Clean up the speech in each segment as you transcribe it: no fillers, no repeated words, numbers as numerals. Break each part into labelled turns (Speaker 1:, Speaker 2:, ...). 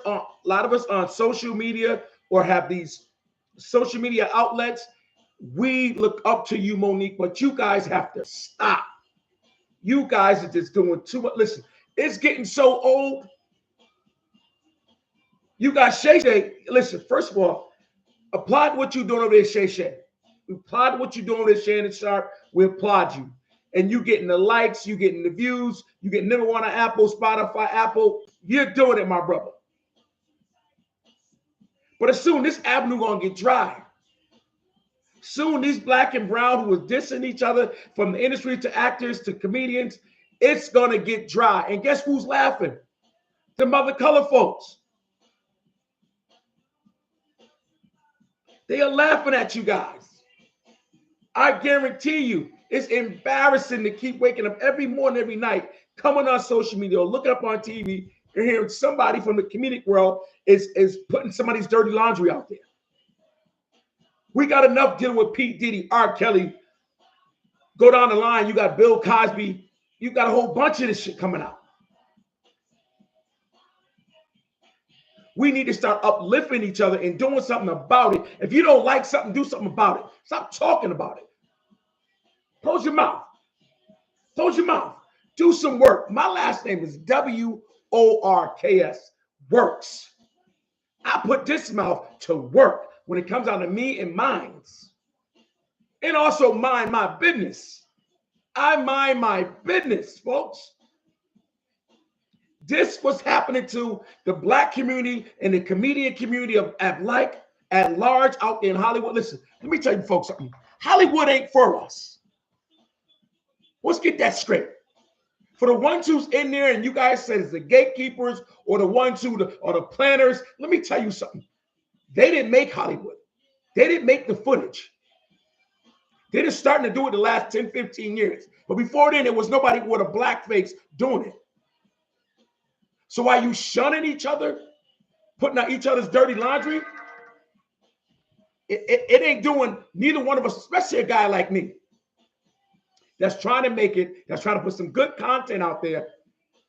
Speaker 1: on social media or have these social media outlets. We look up to you, Monique, but you guys have to stop. You guys are just doing too much. Listen, it's getting so old. You got Shay Shay. Listen, first of all, applaud what you're doing over there, Shay Shay. We applaud what you're doing over there, Shannon Sharp. We applaud you. And you getting the likes, you getting the views, you get number one on Apple, Spotify, Apple. You're doing it, my brother. But as soon this avenue gonna get dry. Soon these black and brown who was dissing each other from the industry to actors to comedians, it's gonna get dry. And guess who's laughing? The mother color folks. They are laughing at you guys. I guarantee you, it's embarrassing to keep waking up every morning, every night, coming on social media or looking up on TV and hearing somebody from the comedic world is putting somebody's dirty laundry out there. We got enough dealing with Pete Diddy, R. Kelly. Go down the line, you got Bill Cosby. You got a whole bunch of this shit coming out. We need to start uplifting each other and doing something about it. If you don't like something, do something about it. Stop talking about it. Close your mouth. Close your mouth. Do some work. My last name is Works. Works. I put this mouth to work when it comes down to me and mines. And also mind my business. I mind my business, folks. This was happening to the black community and the comedian community at large out there in Hollywood. Listen, let me tell you folks something. Hollywood ain't for us. Let's get that straight. For the ones who's in there and you guys said it's the gatekeepers or the ones who are the planners, let me tell you something. They didn't make Hollywood. They didn't make the footage. They're just starting to do it the last 10, 15 years. But before then, there was nobody with a black face doing it. So while you shunning each other, putting out each other's dirty laundry, it ain't doing neither one of us, especially a guy like me that's trying to make it, that's trying to put some good content out there.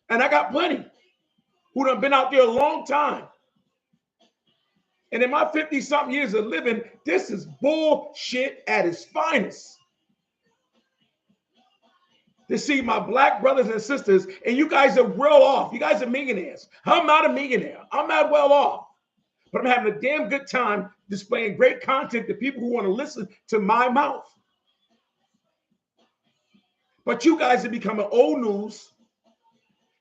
Speaker 1: And I got plenty who done been out there a long time. And in my 50-something years of living, this is bullshit at its finest. To see my black brothers and sisters, and you guys are well off. You guys are millionaires. I'm not a millionaire. I'm not well off. But I'm having a damn good time displaying great content to people who want to listen to my mouth. But you guys are becoming old news.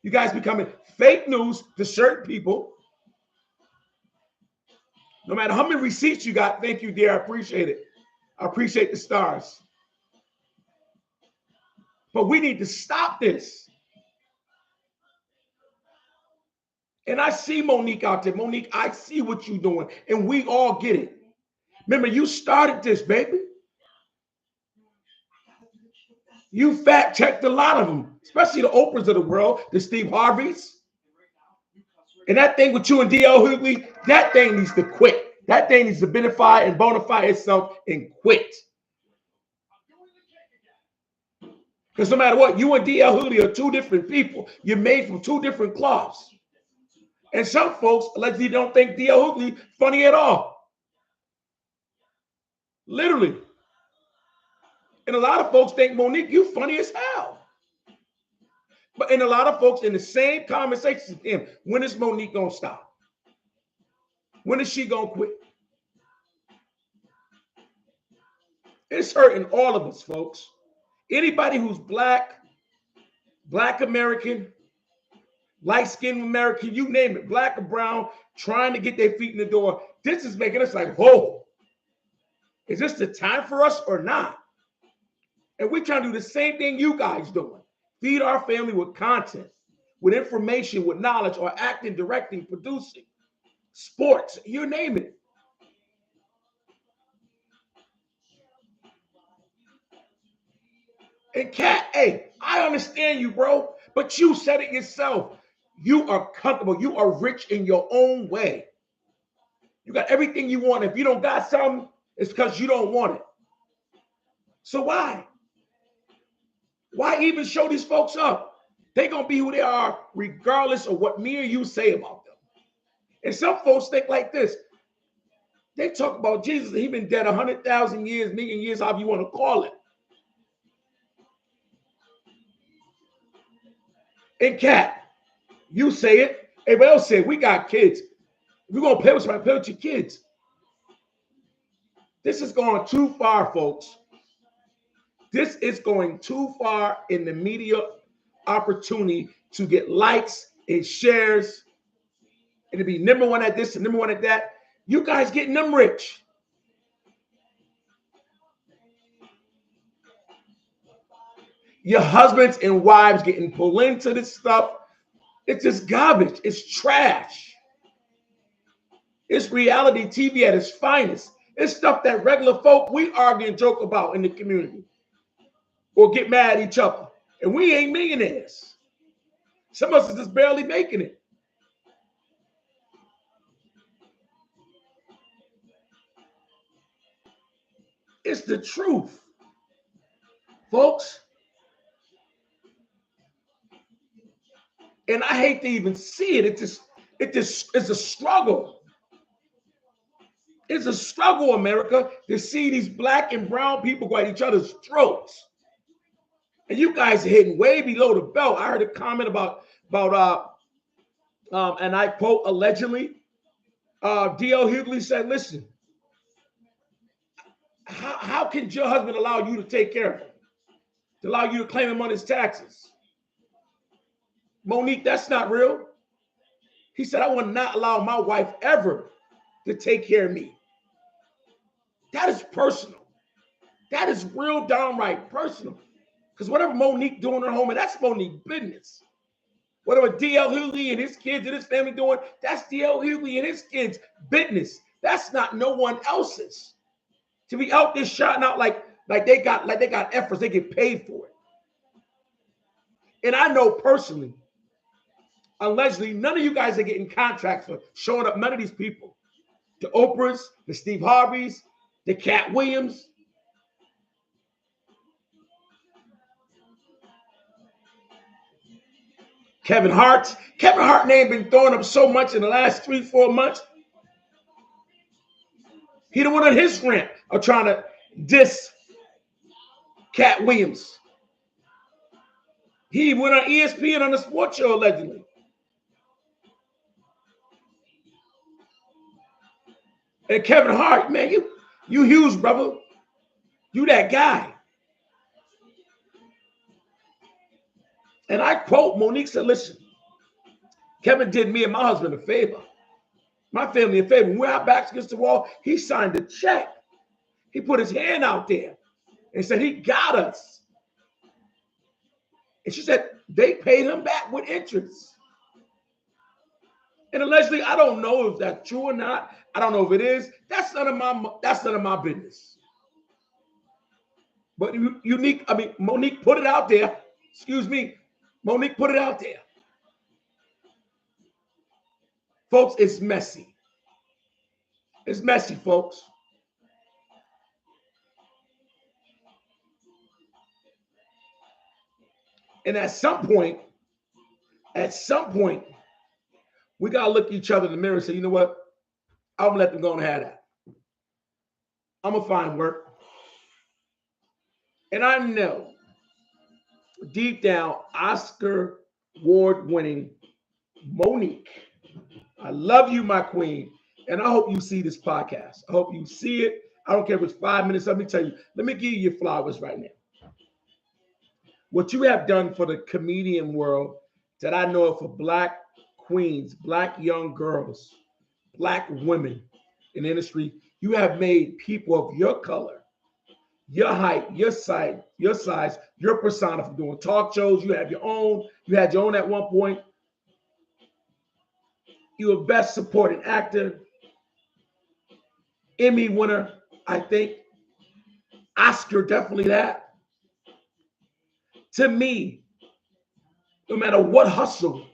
Speaker 1: You guys becoming fake news to certain people. No matter how many receipts you got, thank you, dear. I appreciate it. I appreciate the stars. But we need to stop this. And I see Monique out there. Monique, I see what you're doing. And we all get it. Remember, you started this, baby. You fact checked a lot of them, especially the Oprahs of the world, the Steve Harveys. And that thing with you and D.L. Hughley, that thing needs to quit. That thing needs to benefit and bona fide itself and quit. Because no matter what, you and D.L. Hughley are two different people. You're made from two different cloths. And some folks allegedly don't think D.L. Hughley funny at all. Literally. And a lot of folks think, Monique, you funny as hell. But and a lot of folks in the same conversation with him, when is Monique gonna stop? When is she gonna quit? It's hurting all of us, folks. Anybody who's black American, light-skinned American, you name it, black or brown, trying to get their feet in the door, this is making us like, whoa, is this the time for us or not? And we're trying to do the same thing you guys doing. Feed our family with content, with information, with knowledge, or acting, directing, producing, sports, you name it. And Kat, hey, I understand you, bro, but you said it yourself. You are comfortable. You are rich in your own way. You got everything you want. If you don't got something, it's because you don't want it. So why? Why even show these folks up? They're going to be who they are regardless of what me or you say about them. And some folks think like this. They talk about Jesus, he been dead 100,000 years, million years, however you want to call it. And Cat, you say it. Everybody else say it. We got kids. If you're going to play with somebody, play with your kids. This is going too far, folks. This is going too far in the media opportunity to get likes and shares and to be number one at this and number one at that. You guys getting them rich. Your husbands and wives getting pulled into this stuff. It's just garbage. It's trash. It's reality TV at its finest. It's stuff that regular folk, we argue and joke about in the community or get mad at each other. And we ain't millionaires. Some of us is just barely making it. It's the truth, folks. And I hate to even see it. It's a struggle. It's a struggle, America, to see these black and brown people go at each other's throats. And you guys are hitting way below the belt. I heard a comment about and I quote allegedly, D.L. Hughley said, listen, how can your husband allow you to take care of him? To allow you to claim him on his taxes? Monique, that's not real. He said, I will not allow my wife ever to take care of me. That is personal. That is real downright personal. Because whatever Monique doing at home, and that's Monique business. Whatever D.L. Hughley and his kids and his family doing, that's D.L. Hughley and his kids' business. That's not no one else's. To be out there shouting out like they got efforts, they get paid for it. And I know personally, allegedly, none of you guys are getting contracts for showing up. None of these people, the Oprahs, the Steve Harveys, the Cat Williams. Kevin Hart. Kevin Hart name been throwing up so much in the last 3-4 months. He the one on his rant of trying to diss Cat Williams. He went on ESPN on the sports show allegedly. And Kevin Hart, man, you huge, brother. You that guy. And I quote, Monique said, listen, Kevin did me and my husband a favor. My family a favor. When we're our backs against the wall, he signed a check. He put his hand out there and said, he got us. And she said, they paid him back with interest. And allegedly, I don't know if that's true or not. I don't know if it is. That's none of my business. But Monique put it out there. Excuse me. Monique put it out there. Folks, it's messy. It's messy, folks. And at some point, we got to look at each other in the mirror and say, you know what? I'm going to let them go and have that. I'm going to find work. And I know deep down, Oscar award-winning Monique, I love you, my queen. And I hope you see this podcast. I hope you see it. I don't care if it's 5 minutes. Let me tell you. Let me give you your flowers right now. What you have done for the comedian world that I know of for black queens, black young girls, black women in the industry, you have made people of your color, your height, your size, your persona from doing talk shows. You have your own. You had your own at one point. You were best supporting actor, Emmy winner, I think. Oscar, definitely that. To me, no matter what hustle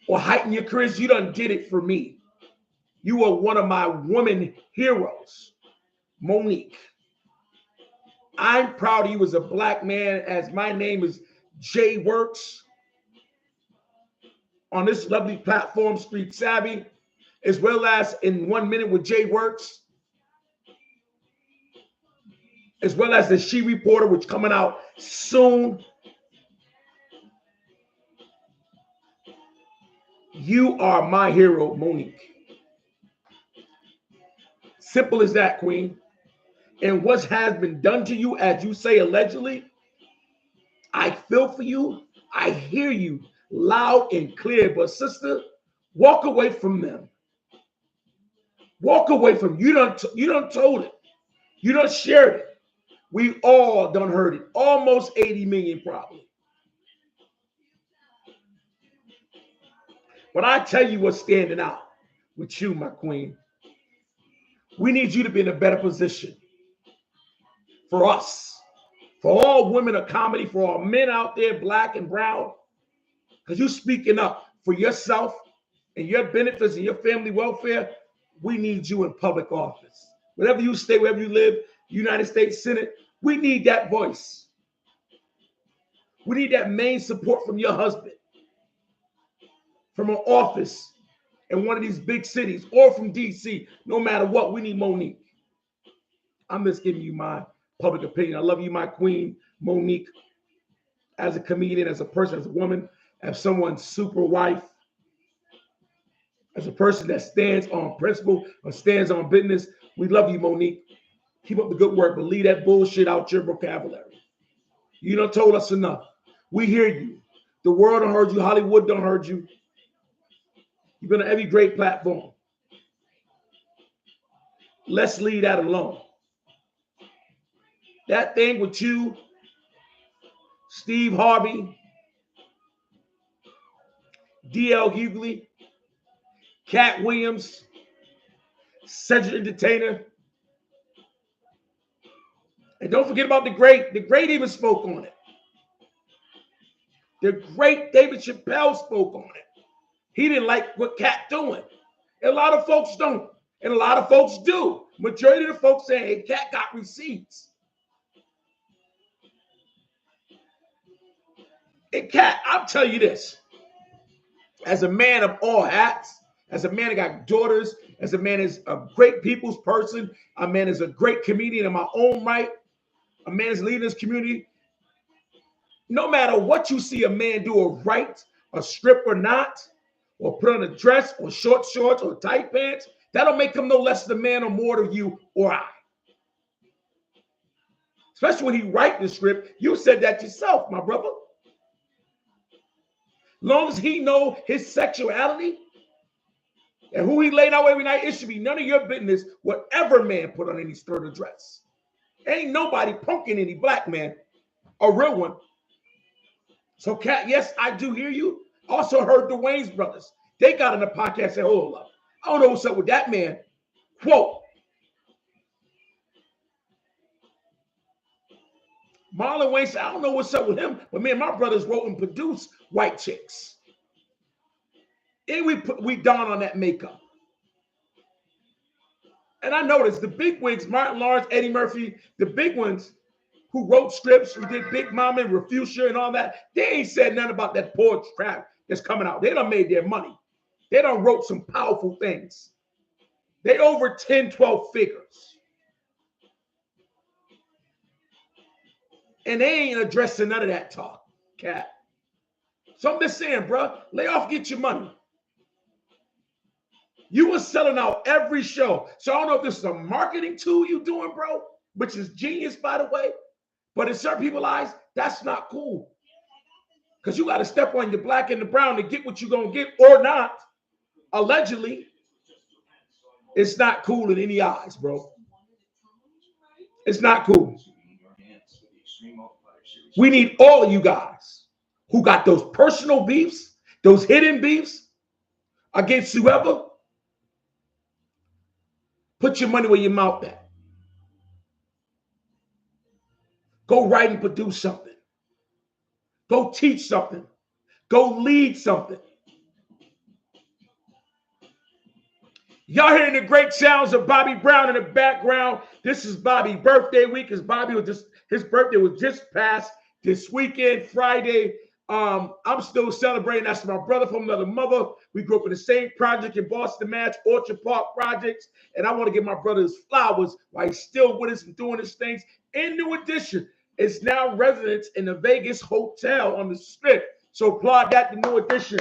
Speaker 1: or heighten your careers, you done did it for me. You are one of my women heroes, Monique. I'm proud of you as a black man, as my name is Jay Works on this lovely platform, Street Savvy. as well as in 1 Minute with Jay Works, as well as the She Reporter, which coming out soon. You are my hero, Monique. Simple as that, Queen. And what has been done to you, as you say, allegedly, I feel for you. I hear you loud and clear. But sister, walk away from them. Walk away from you. You done told it. You done shared it. We all done heard it. Almost 80 million probably. But I tell you what's standing out with you, my queen. We need you to be in a better position for us, for all women of comedy, for all men out there, black and brown, because you're speaking up for yourself and your benefits and your family welfare. We need you in public office. Wherever you stay, wherever you live, United States Senate, we need that voice. We need that main support from your husband, from an office in one of these big cities or from DC. No matter what, we need Monique. I'm just giving you my public opinion. I love you, my queen, Monique, as a comedian, as a person, as a woman, as someone's super wife, as a person that stands on principle or stands on business. We love you, Monique. Keep up the good work, but leave that bullshit out your vocabulary. You done told us enough. We hear you. The world done heard you. Hollywood done heard you. You've been on every great platform. Let's leave that alone. That thing with you, Steve Harvey, D.L. Hughley, Cat Williams, Cedric Entertainer. And don't forget about the great. The great even spoke on it. The great David Chappelle spoke on it. He didn't like what Cat doing. And a lot of folks don't. And a lot of folks do. Majority of the folks saying, hey, Cat got receipts. And Cat, I'll tell you this. As a man of all hats, as a man that got daughters, as a man is a great people's person, a man is a great comedian in my own right, a man is leading this community. No matter what you see a man do, a right, a strip or not, or put on a dress or short shorts or tight pants, that'll make him no less the man or more to you or I. Especially when he write the script, you said that yourself, my brother. Long as he know his sexuality and who he laid out every night, it should be none of your business whatever man put on any skirt or dress. Ain't nobody punking any black man, a real one. So, Cat, yes, I do hear you. Also heard the Wayans brothers. They got in the podcast and said, hold up. I don't know what's up with that man. Quote. Marlon Wayans said, I don't know what's up with him, but me and my brothers wrote and produced White Chicks. And we don on that makeup. And I noticed the big wigs, Martin Lawrence, Eddie Murphy, the big ones who wrote scripts, who did Big Mama and Refusia and all that, they ain't said nothing about that poor crap that's coming out. They done made their money. They done wrote some powerful things. They over 10, 12 figures. And they ain't addressing none of that talk, Cat. So I'm just saying, bro, lay off, get your money. You were selling out every show. So I don't know if this is a marketing tool you doing, bro, which is genius, by the way. But in certain people's eyes, that's not cool. Because you got to step on your black and the brown to get what you're going to get or not. Allegedly, it's not cool in any eyes, bro. It's not cool. We need all of you guys who got those personal beefs, those hidden beefs against whoever. Put your money where your mouth at. Go write and produce something. Go teach something. Go lead something. Y'all hearing the great sounds of Bobby Brown in the background. This is Bobby's birthday week, because his birthday was just passed this weekend, Friday. I'm still celebrating. That's my brother from another mother. We grew up in the same project in Boston, Mass, Orchard Park Projects. And I want to give my brother his flowers while he's still with us and doing his things. In New Edition, it's now residence in the Vegas Hotel on the Strip. So applaud that to New Edition.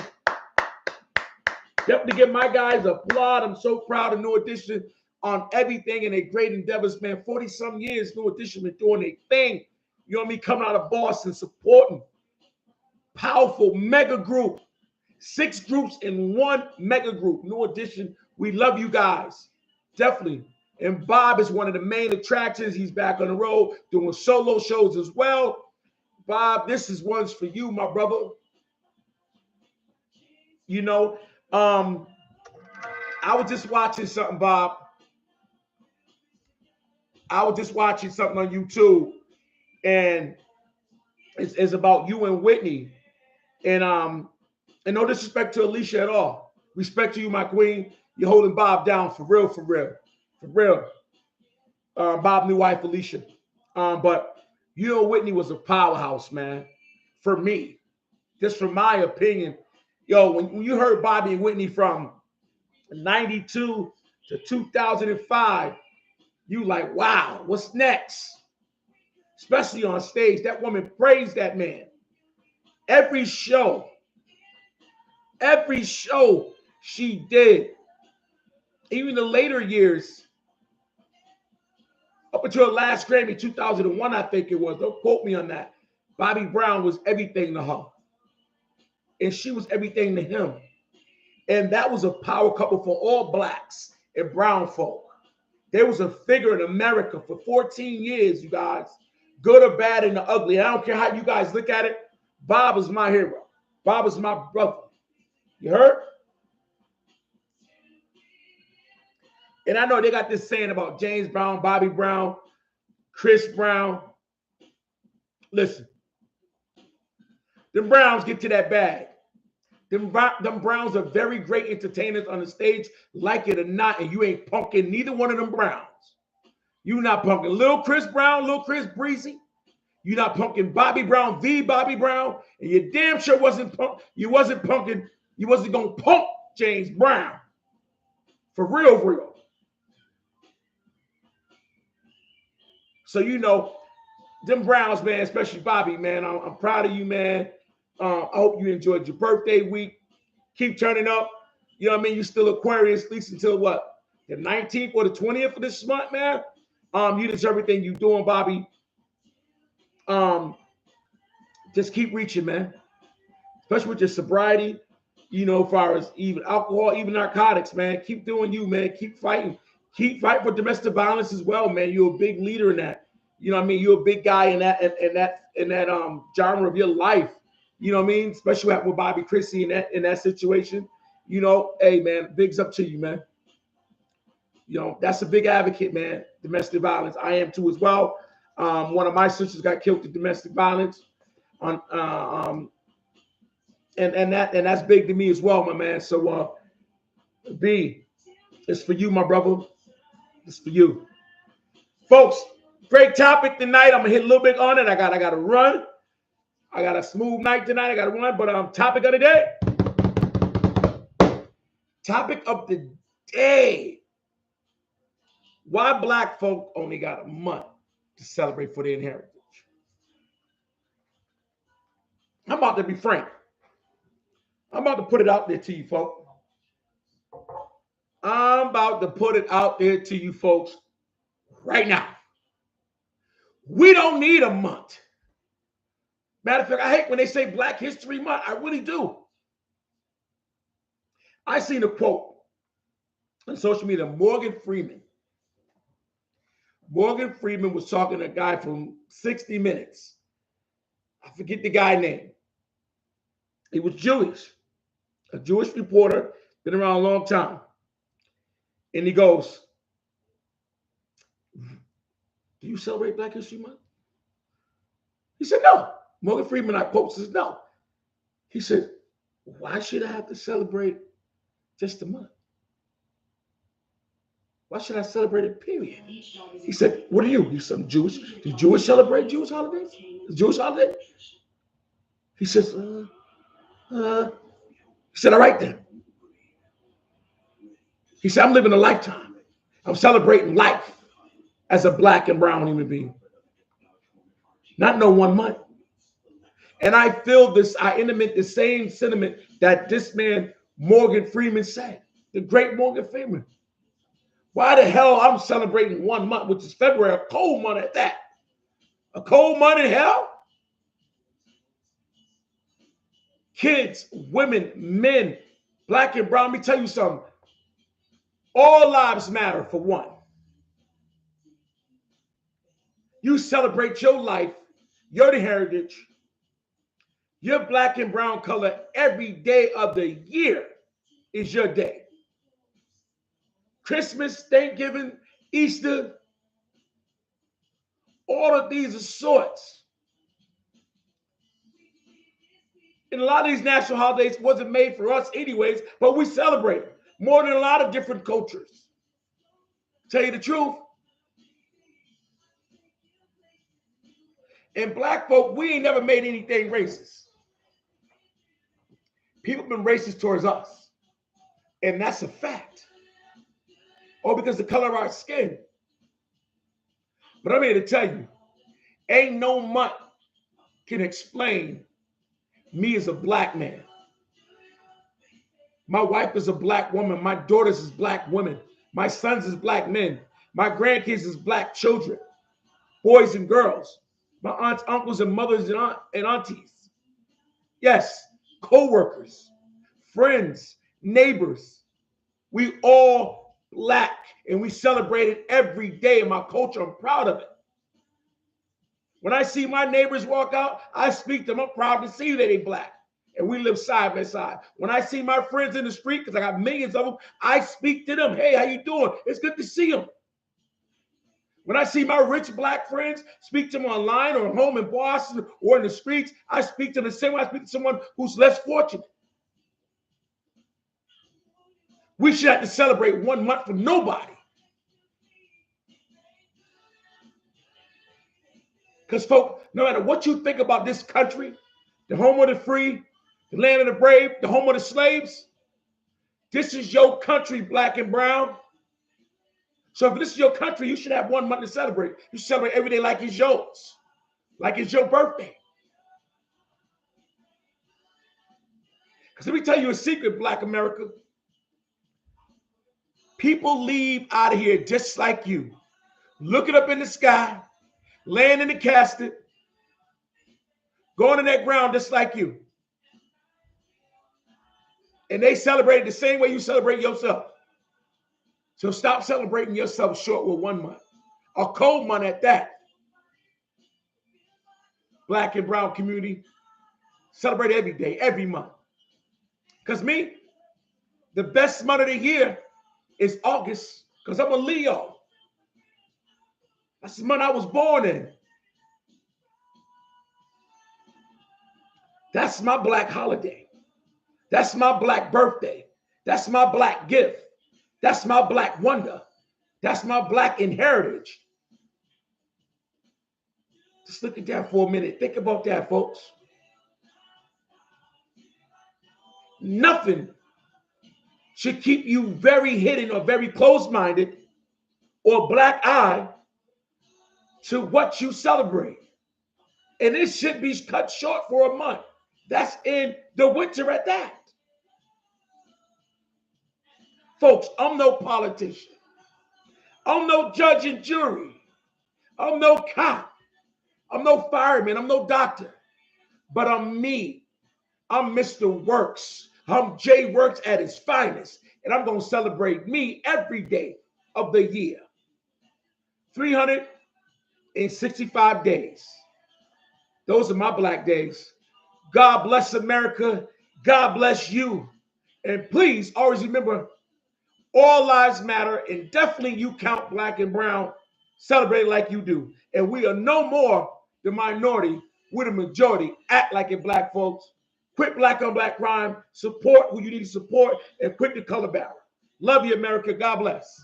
Speaker 1: Definitely give my guys applaud. I'm so proud of New Edition on everything and their great endeavors, man. 40-some years, New Edition been doing their thing. You know what I mean? Coming out of Boston, supporting. Powerful mega group. 6 groups in one mega group. New Edition. We love you guys. Definitely. And Bob is one of the main attractions. He's back on the road doing solo shows as well. Bob, this is one's for you, my brother. You know, I was just watching something, Bob. I was just watching something on YouTube, and it's about you and Whitney. And no disrespect to Alicia at all. Respect to you, my queen. You're holding Bob down for real, for real, for real. Bob, new wife Alicia. But you and Whitney was a powerhouse, man. For me, just from my opinion, yo, when you heard Bobby and Whitney from 92 to 2005, you like, wow, what's next? Especially on stage, that woman praised that man. Every show she did, even the later years, up until her last Grammy, 2001, I think it was. Don't quote me on that. Bobby Brown was everything to her. And she was everything to him. And that was a power couple for all blacks and brown folk. There was a figure in America for 14 years, you guys. Good or bad and the ugly. I don't care how you guys look at it. Bob is my hero. Bob is my brother. You heard? And I know they got this saying about James Brown, Bobby Brown, Chris Brown. Listen, them Browns get to that bag. Them Browns are very great entertainers on the stage, like it or not, and you ain't punking neither one of them Browns. You not punking Lil Chris Brown, Lil Chris Breezy. You not punking Bobby Brown, the Bobby Brown, and you damn sure wasn't punking. You wasn't gonna punk James Brown. For real, real. So you know, them Browns, man, especially Bobby, man. I'm proud of you, man. I hope you enjoyed your birthday week. Keep turning up. You know what I mean? You still Aquarius, at least until what? The 19th or the 20th of this month, man. You deserve everything you're doing, Bobby. Just keep reaching, man. Especially with your sobriety, you know, as far as even alcohol, even narcotics, man. Keep doing you, man. Keep fighting. Keep fighting for domestic violence as well, man. You're a big leader in that. You know what I mean? You're a big guy in that genre of your life. You know what I mean? Especially with Bobby Christie in that situation. You know, hey man, bigs up to you, man. You know, that's a big advocate, man. Domestic violence. I am too as well. One of my sisters got killed in domestic violence. And that's big to me as well, my man. So B, it's for you, my brother. It's for you. Folks, great topic tonight. I'm gonna hit a little bit on it. I gotta run. I got a smooth night tonight. I got to run, but topic of the day. Topic of the day. Why black folk only got a month to celebrate for their heritage? I'm about to be frank. I'm about to put it out there to you, folks. I'm about to put it out there to you, folks, right now. We don't need a month. Matter of fact, I hate when they say Black History Month. I really do. I seen a quote on social media, Morgan Freeman. Morgan Freeman was talking to a guy from 60 Minutes. I forget the guy's name. He was Jewish, a Jewish reporter, been around a long time. And he goes, do you celebrate Black History Month? He said, no. Morgan Freeman, I quote, says, no. He said, why should I have to celebrate just a month? Why should I celebrate a period? He said, what are you? You some Jewish? Do Jewish celebrate Jewish holidays? Jewish holiday? He says, he said, all right then. He said, I'm living a lifetime. I'm celebrating life as a black and brown human being. Not no 1 month. And I feel this, I intimate the same sentiment that this man, Morgan Freeman, said. The great Morgan Freeman. Why the hell I'm celebrating 1 month, which is February, a cold month at that? A cold month in hell? Kids, women, men, black and brown. Let me tell you something. All lives matter for one. You celebrate your life, your heritage, your black and brown color every day of the year is your day. Christmas, Thanksgiving, Easter, all of these are sorts. And a lot of these national holidays wasn't made for us anyways, but we celebrate more than a lot of different cultures. Tell you the truth. And black folk, we ain't never made anything racist. People have been racist towards us. And that's a fact. Or because the color of our skin. But I'm here to tell you, ain't no month can explain me as a black man. My wife is a black woman. My daughters is black women. My sons is black men. My grandkids is black children, boys and girls. My aunts, uncles, and mothers and aunties. Yes, co-workers, friends, neighbors. We all black, and we celebrate it every day in my culture. I'm proud of it. When I see my neighbors walk out, I speak to them. I'm proud to see that they black, and we live side by side. When I see my friends in the street, because I got millions of them, I speak to them. Hey, how you doing? It's good to see them. When I see my rich black friends, speak to them online or home in Boston or in the streets, I speak to them the same way I speak to someone who's less fortunate. We should have to celebrate 1 month for nobody. Because, folks, no matter what you think about this country, the home of the free, the land of the brave, the home of the slaves, this is your country, black and brown. So if this is your country, you should have 1 month to celebrate. You should celebrate every day like it's yours, like it's your birthday. Because let me tell you a secret, Black America. People leave out of here just like you, looking up in the sky, laying in the casket, going in that ground just like you. And they celebrate it the same way you celebrate yourself. So stop celebrating yourself short with 1 month. A cold month at that. Black and brown community, celebrate every day, every month. Because me, the best month of the year is August, because I'm a Leo. That's the month I was born in. That's my black holiday. That's my black birthday. That's my black gift. That's my black wonder. That's my black inheritance. Just look at that for a minute. Think about that, folks. Nothing should keep you very hidden or very close-minded or black-eyed to what you celebrate. And it should be cut short for a month. That's in the winter at that. Folks, I'm no politician. I'm no judge and jury. I'm no cop. I'm no fireman. I'm no doctor. But I'm me. I'm Mr. Works. I'm Jay Works at his finest. And I'm going to celebrate me every day of the year. 365 days. Those are my black days. God bless America. God bless you. And please always remember, all lives matter, and definitely you count black and brown. Celebrate like you do. And we are no more the minority. We're the majority. Act like it, black folks. Quit black on black crime. Support who you need to support, and quit the color barrier. Love you, America. God bless.